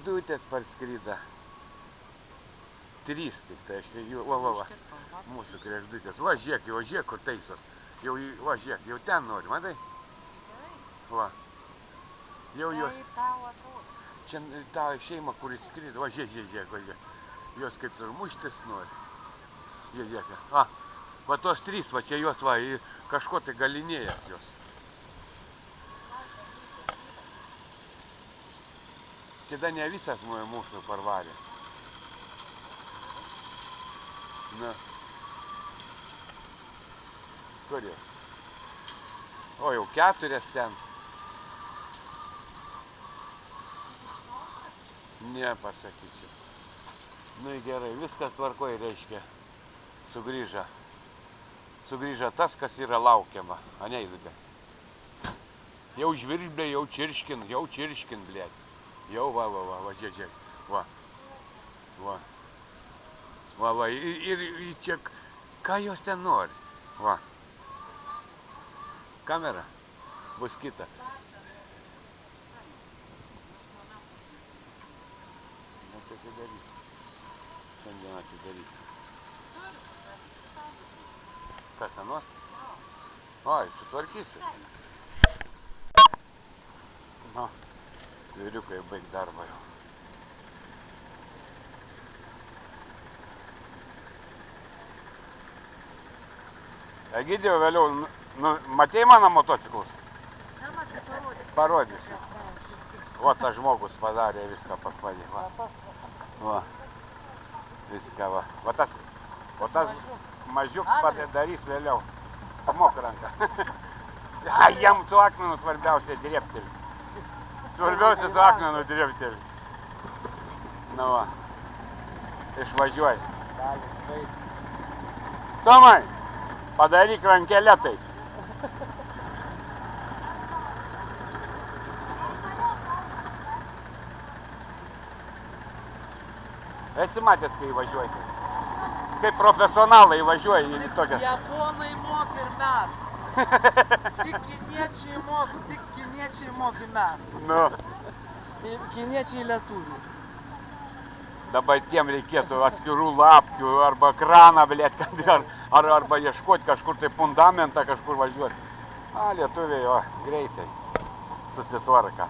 Kregždutės parskryda. 3 tik tai, aš jų, va. Mūsų kregždutės. Va, žiūrėk, kur taisos. Jau, va, žiūrėk, jau ten nori, matai? Va. Jau jos. Čia ta šeima, kuris skryda. Va, žiūrėk. Jos kaip ir muštis nori. Žiūrėk. Va, tos 3, va, čia jos, va, kažko tai galinėjas jos. Čia da ne visas mūsų parvarė. Na. Kur jos? O, jau 4 ten. Nepasakyčiau. Nu gerai, viskas tvarkoj, reiškia. Sugrįža tas, kas yra laukiama. A ne, Eilutė? Jau žvirblė, jau čirškin, blėt. Jau, va, žiūrėk. Va, ir čia, ką jos ten nori? Va. Kamera bus kita. Nu, tai atidarysi. Šiandien atidarysi. Kas, anos? Oi, sutvarkysi. Na, vyriukai baig darbą jau. Egidijau, vėliau, matei mano motociklus? Parodysiu. O, tas žmogus padarė viską pas mane. Va. Viską, va. O tas mažiuks padarys vėliau. Pamok ranką. Jam su akmenu svarbiausia drėbteli. Svarbiausia su akmenu drėbteli. Na va. Išvažiuoji. Tomai, padaryk rankelę taip. Esi matęs, kai važiuoji? Kaip profesionalai važiuoji į tokias. Japonai moka ir mes. Tik kiniečiai moka mes. Nu. Kiniečiai lietuvių. Dabar tiem reikėtų atskirų lapkių arba kraną, blėt, arba ieškoti kažkur tai fundamentą, kažkur važiuoti. Lietuviai, o, greitai susitvarka.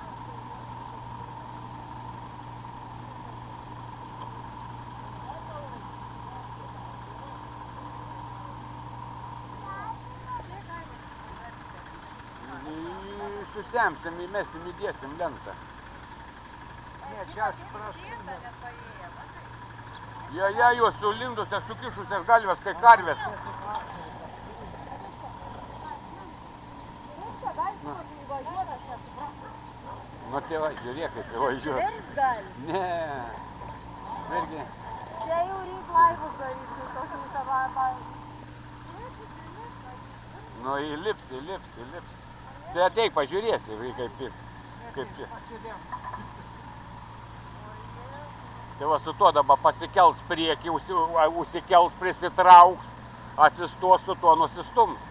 Susemsim, įmesim, įdėsim lentą. Ne, čia aš prašau. Ja, jos sulindusios, sukišusios galvės, kai karvės. Nu, tėva, žiūrėk, kaip važiuoja. Svirs gali? Ne. Irgi. Čia jau reik laivus darysi, tokį savaitą. Nu, įlips. Tai ateik, pažiūrėsi, kaip. Tai va, su tuo dabar pasikels priekį, užsikels, prisitrauks, atsistos, su tuo nusistums.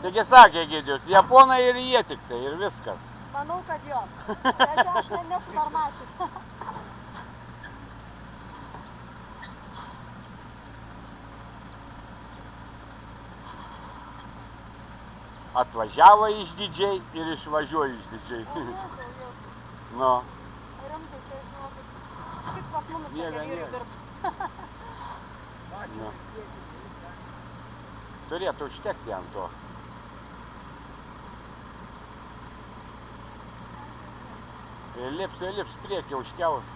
Taigi sakė Egidijus, japonai ir jie tik tai, ir viskas. Manau, kad jo. Aš nesu normalis. Atvažiavo išdidžiai ir išvažiuoja išdidžiai. Nu. Rimtai, čia žinokit. Tik pas mumis tokie vyrai dirba. Nu. Turėtų užtekti ant to. Ir lips priekį užkels.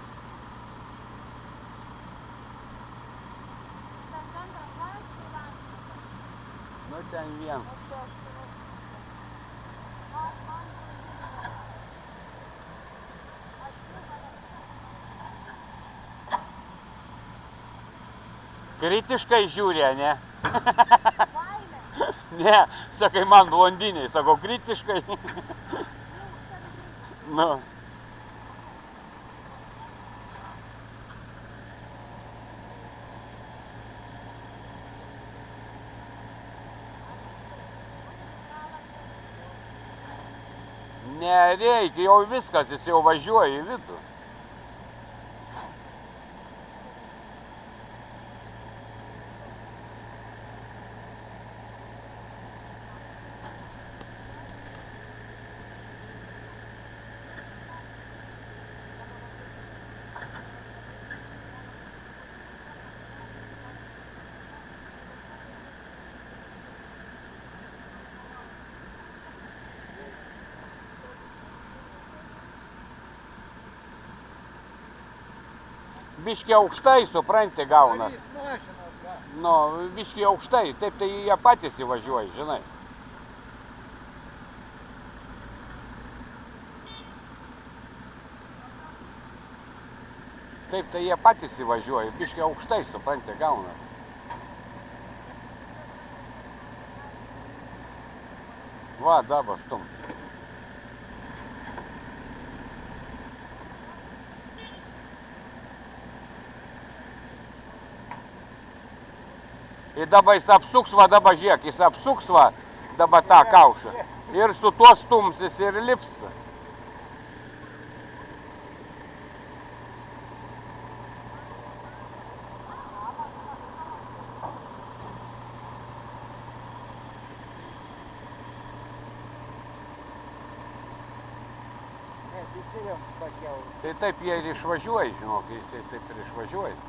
Nu, ten vienas. Kritiškai žiūri, ne? Ne, sakai, man blondiniai, sakau, kritiškai. Nu. Nereikia, jau viskas, jis jau važiuoja į vidų. Biški aukštai, supranti, gaunas. Nu, biški aukštai, taip tai jie patys įvažiuoja, žinai. Taip tai jie patys įvažiuoja, biški aukštai, supranti, gaunas. Va, dabar stum. Ir dabar jis apsuks, va dabar žiūrėk, jis apsuks, va dabar tą kaušą. Ir su tuo stumsis ir lips. Tai taip jie ir išvažiuoja, žinok, jisai taip ir išvažiuoja.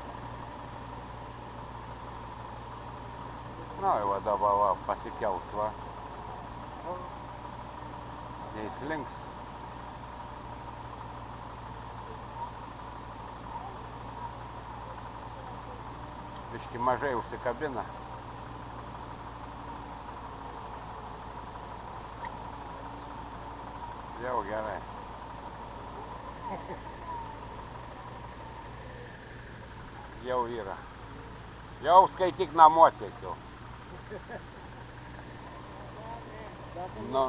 Na, va dabar va, pasikels, va. Neįslinks. Biški mažai užsikabina. Jau gerai. Jau yra. Jau skaityk namuose jau. Nu.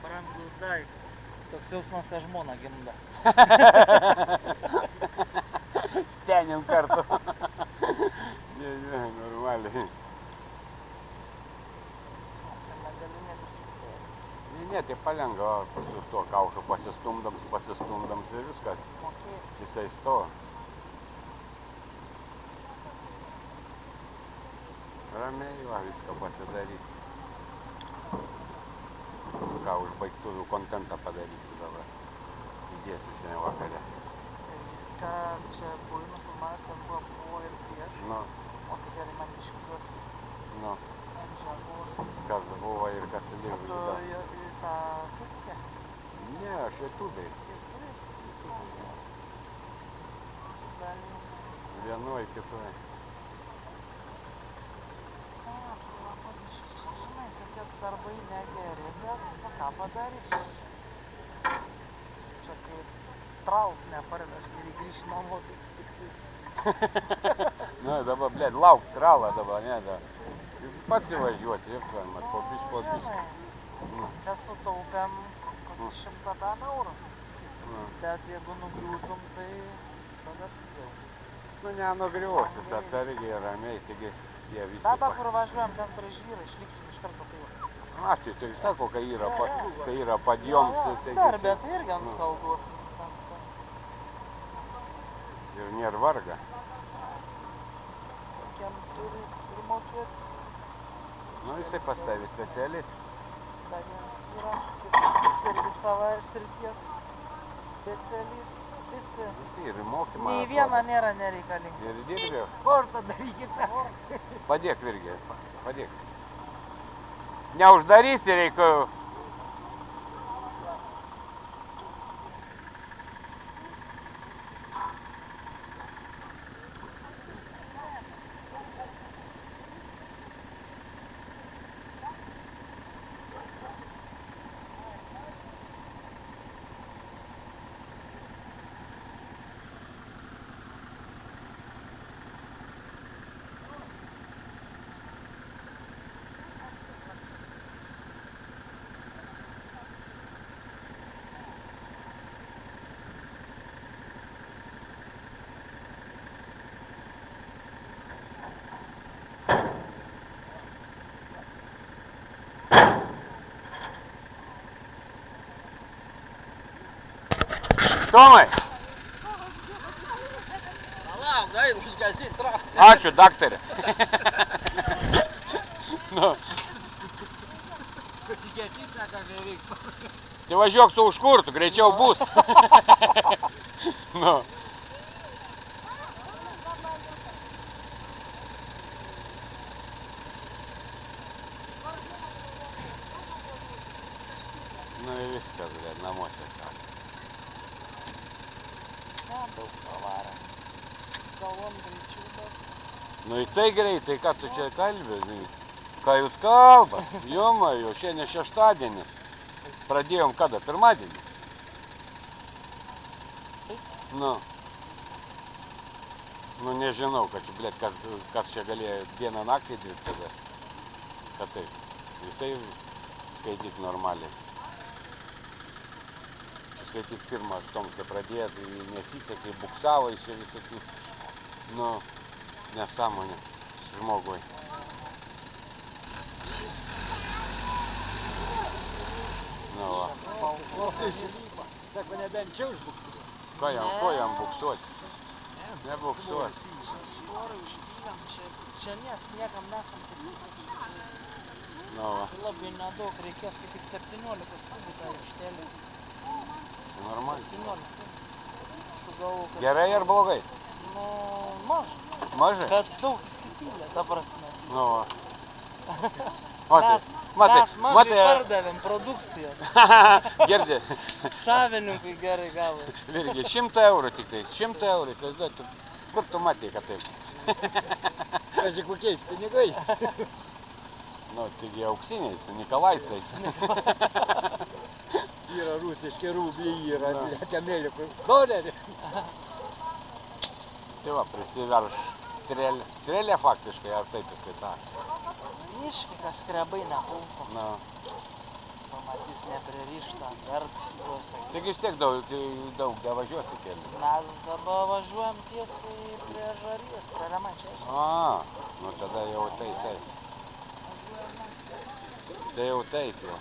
Brangus daiktas. Toks jausmas, kad žmona gimda. Stenim kartu. Ne, normaliai. Ne, tai palengva, su tuo kaušu pasistumdams ir viskas. Jisai stovi. Ramiai, va, viską pasidarys. Ką užbaigtuvių kontentą padarysiu dabar. Įdėsiu šiandien vakare. Viską čia buvai nufilmavęs, kas buvo ir prieš. Nu. O tai gerai man iškiuosi. Nu. Ant žabos. Kas buvo ir kas liko. Tu į tą Facebookę? Ne, aš YouTube'ai. Sudalinus. Vienoj, kitoj. Žinai, tokie darbai negeri, bet ką padarysi? Čia kaip traus neparveš, ir grįžti namo, tik tais. Nu, dabar, blėd, lauk tralą dabar, ne, da. Jūs pats įvažiuoti, ir mat, po biškį. Čia sutaupėm kokį 100 eurų. Bet jeigu nugriūtum, tai tada pigiau. Nu, nenugriuosis, atsargiai, ramiai, taigi jie visi... Dabar, kur važiuojam, ten prie žvyrą, išlipsim iš karto kai jau. A, tai sako, kai yra padjoms, tai... Dar, bet irgi ant skaldos. Ir nėra varga. Tokiam turi mokėti. Nu, jisai pastavi specialis. Dar vienas yra, kitas irgi savo srities specialistas. Visi. Tai ir mokymą. Nei viena nėra nereikalinga. Ir dirbė. Kur padarykite? Padėk, Virgi, padėk. Neuždarysi, reikia. Tomai, Palauk, einu užgesinti traktorių. ačiū, daktarė. Nu, Užgesinti, sako, kai reikia. tai važiuok su užkurtu, greičiau bus. Nu. Nu ir viskas, namuose kas. Ne, daug pavarė. Galvom greičiau, bet... Nu į tai greitai, ką tu čia kalbė, ką jūs kalbat? Jomajo, šiandien šeštadienis. Pradėjom kada? Pirmadienį? Nu. Nu nežinau, kad čia, blėt, kas čia galėjo dieną naktį dirbti tada. Kad taip. Ir tai skaityk normaliai. Skaityk pirmą aštuomkę pradėjo, tai nesisekė, buksavo iš čia visokių, nu, nesąmonė žmogui. Nu va. Sako, nebent čia užbuksavo. Ko jam buksuoti? Nebuksuoti. Storai užpylėm, čia niekam nesam taip. Nu va. Labai nedaug, reikės, kai tik 17 kubų tą aikštelę. Normaliai. 17. Šugavau, kad... Gerai ar blogai? Nu, mažai. Mažai? Bet daug įsipylė, ta prasme. Nu va. Mes mažai pardavėm produkcijos. Girdi, Savininkui gerai gavos. Virgi, 100 eurų tik tai, 100 eurų, įsivaizduoji, kur tu matei, kad taip? Kaži, kokiais pinigais? Nu, taigi auksiniais, Nikolaicais. Yra rusiški rubliai, yra Amerikos doleriai. Tai va, prisiverš strėlė faktiškai, ar taip jisai tą? Miškai, kas skrebai nepulko. Nu. Pamatys nepririštą, verks tuose. Taigi vis tiek daug nevažiuosi keliu. Mes dabar važiuojam tiesiai prie Žaries, prie Remančiais. A, nu tada jau taip. Tai jau taip jau.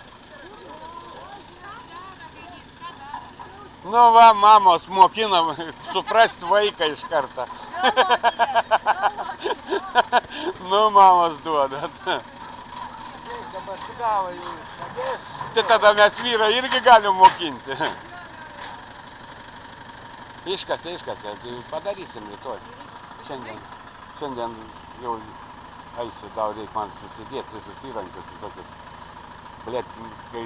Nu va, mamos mokina suprast vaiką iš karto. Nu, mamos duodat. Dabar sigavo jau išmagės. Tai tada mes vyrą irgi galim mokinti. Iškasė, tai padarysim rytoj. Šiandien jau eisiu, tau reikia man susidėti visus įrankius visokius. Blet, kai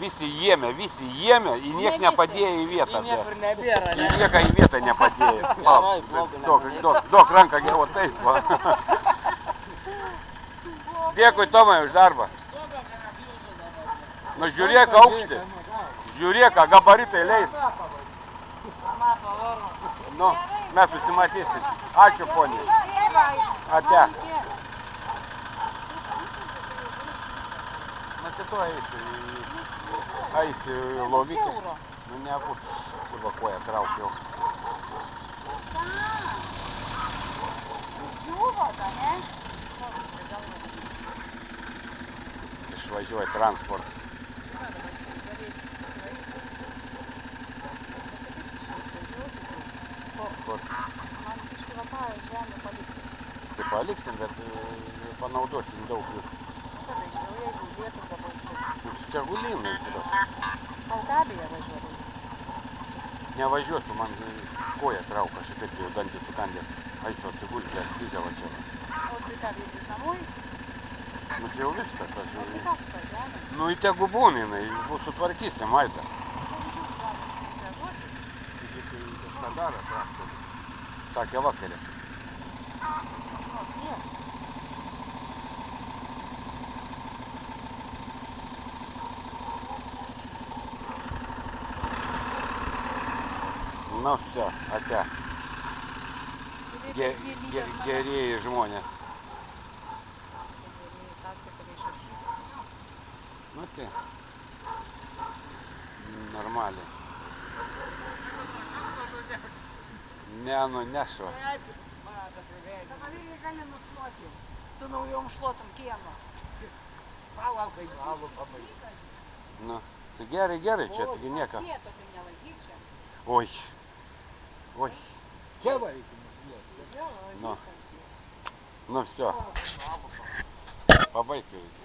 visi jėmė, į nieks nepadėjo į vietą. Į niekur nebėra, ne? Į nieką į vietą nepadėjo. Duok ranką geriau, taip va. Dėkui, Tomai, už darbą. Nu, žiūrėk aukštį. Žiūrėk, gabaritai leis. Nu, mes susimatysim. Ačiū, poniai. Ate. Na, tai tu eisi į lovykę. Nu, nebūtų. Kurva koja traukiau. Džiūvota, ne? Išvažiuoja transportas. Kur? Man biškai va tą žemę palikti. Tai paliksim, bet panaudosim daug jų. Kada žinau, jeigu vietų dabar iškės. Čia gulynai tikras. Altabėje važiuoju. Nevažiuosiu, man koja trauka, šitaip jau dantį sukandęs. Eisiu atsigulti, dyzelą čia. O tai ką, vėtis namui? Nu, tai jau viskas, aš jau... O tai ką, tą žemę? Nu, į tegu būna, jinai, bus sutvarkysim, Aida. Taigi, tai kažką daro traktorius. Sakė vakarė. Nu, все, ate. Gerieji žmonės. Nu, tai. Normaliai. Ne, nu, nešva. Pavilį gali nušluoti. Su naujom šluotom kiemo. Palaukai, pabaigti. Nu, tai gerai, čia, taigi nieko. Vietą tai nelaikyk čia. Ой. Ой. Давай, Давай, Ну. Ну все, побайкають.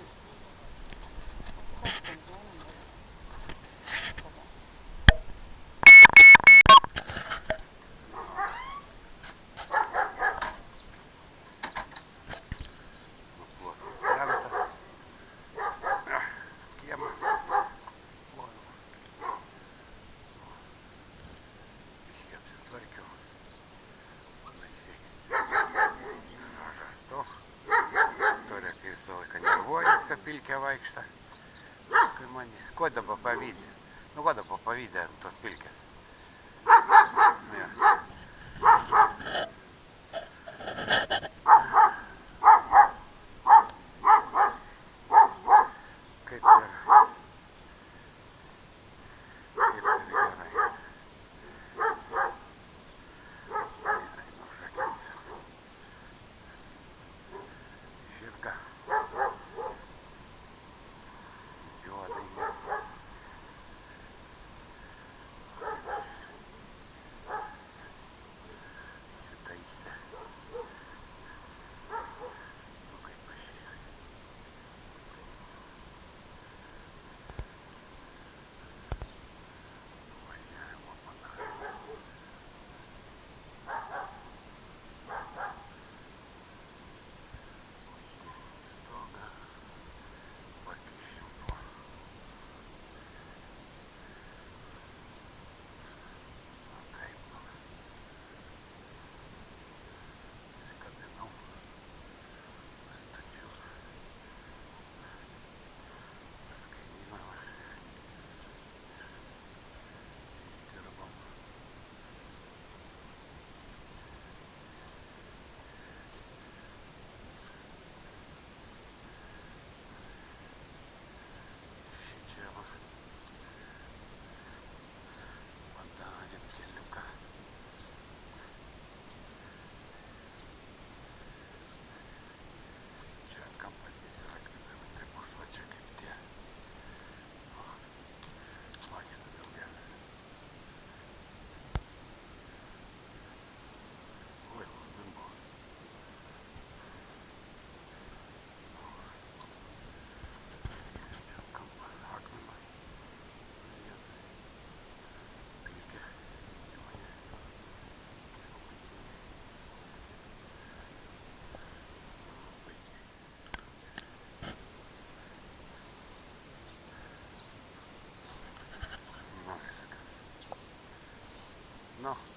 Pilke vaikšto. Paskui mane. Ko dabar pavydė? Nu, ko dabar pavydė tos pilkės? Ja. Kaip ir gerai. Užrakinsiu. Žirga. No.